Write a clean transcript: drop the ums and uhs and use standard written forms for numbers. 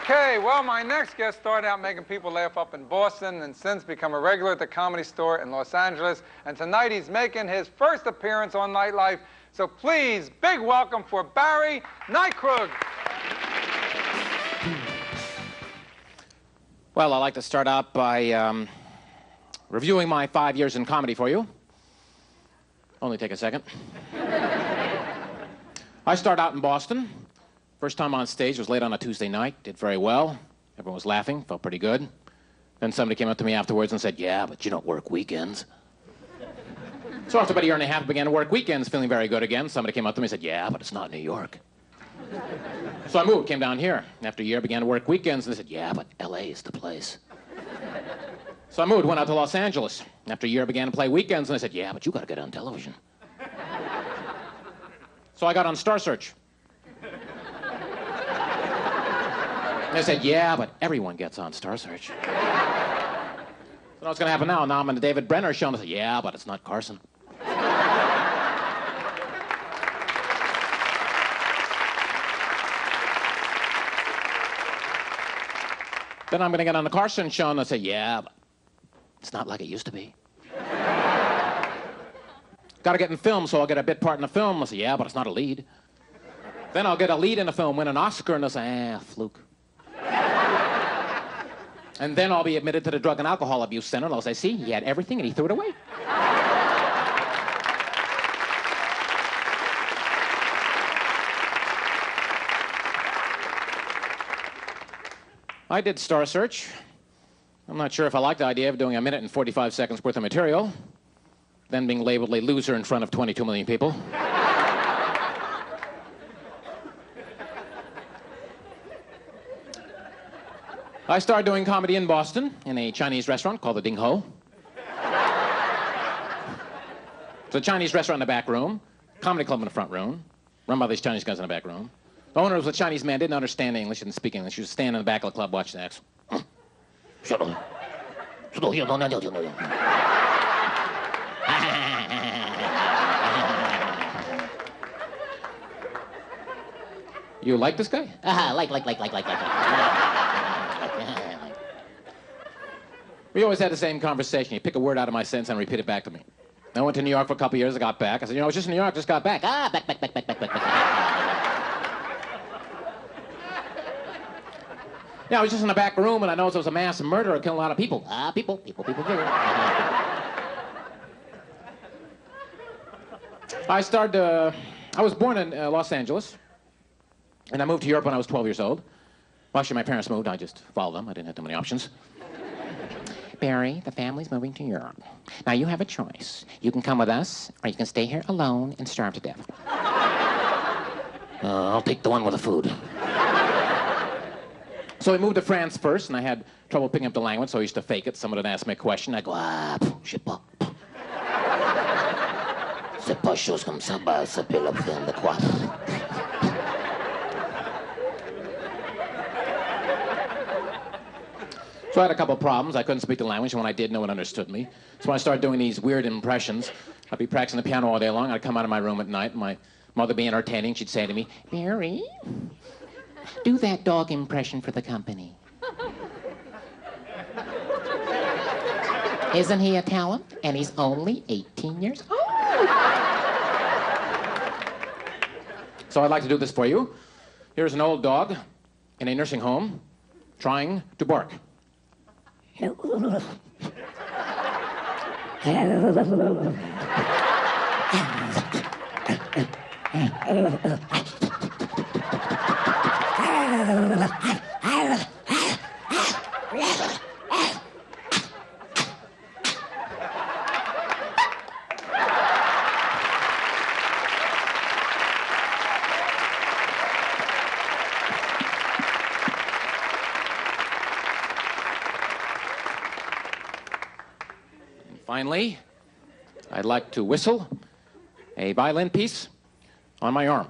Okay, well, my next guest started out making people laugh up in Boston and since become a regular at the Comedy Store in Los Angeles. And tonight he's making his first appearance on Nightlife. So please, big welcome for Barry Nightkrug. Well, I'd like to start out by reviewing my 5 years in comedy for you. Only take a second. I started out in Boston. First time on stage was late on a Tuesday night. Did very well. Everyone was laughing. Felt pretty good. Then somebody came up to me afterwards and said, "Yeah, but you don't work weekends." So after about a year and a half, I began to work weekends, feeling very good again. Somebody came up to me and said, "Yeah, but it's not New York." So I moved, came down here. After a year, began to work weekends, and they said, "Yeah, but L.A. is the place." So I moved, went out to Los Angeles. After a year, began to play weekends, and they said, "Yeah, but you got to get on television." So I got on Star Search. And they said, "Yeah, but everyone gets on Star Search." So what's going to happen now? Now I'm on the David Brenner show, and they said, "Yeah, but it's not Carson." Then I'm going to get on the Carson show, and they'll say, "Yeah, but it's not like it used to be." Got to get in film, so I'll get a bit part in the film. They'll say, "Yeah, but it's not a lead." Then I'll get a lead in a film, win an Oscar, and they'll say, "Fluke." And then I'll be admitted to the Drug and Alcohol Abuse Center, and they'll say, "See, he had everything, and he threw it away." I did Star Search. I'm not sure if I like the idea of doing a minute and 45 seconds worth of material, then being labeled a loser in front of 22 million people. I started doing comedy in Boston in a Chinese restaurant called the Ding Ho. It's a Chinese restaurant in the back room, comedy club in the front room, run by these Chinese guys in the back room. The owner was a Chinese man, didn't understand English, didn't speak English. He was standing in the back of the club watching the acts. You like this guy? Like. We always had the same conversation. You pick a word out of my sentence and repeat it back to me. I went to New York for a couple of years. I got back. I said, "You know, I was just in New York, just got back." Back. Yeah, I was just in the back room, and I noticed there was a mass murderer killing a lot of people. People. I was born in Los Angeles, and I moved to Europe when I was 12 years old. Well, actually, my parents moved. I just followed them. I didn't have too many options. "Barry, the family's moving to Europe. Now, you have a choice. You can come with us, or you can stay here alone and starve to death." I'll take the one with the food. So we moved to France first, and I had trouble picking up the language, so I used to fake it. Someone would ask me a question. I'd go, Je sais pas. C'est pas chose comme ça, bah, ça peut l'obtenir de quoi. So I had a couple of problems. I couldn't speak the language, and when I did, no one understood me. So when I started doing these weird impressions, I'd be practicing the piano all day long. I'd come out of my room at night, and my mother would be entertaining. She'd say to me, "Barry, do that dog impression for the company." "Isn't he a talent? And he's only 18 years old." So I'd like to do this for you. Here's an old dog in a nursing home trying to bark. Finally, I'd like to whistle a violin piece on my arm.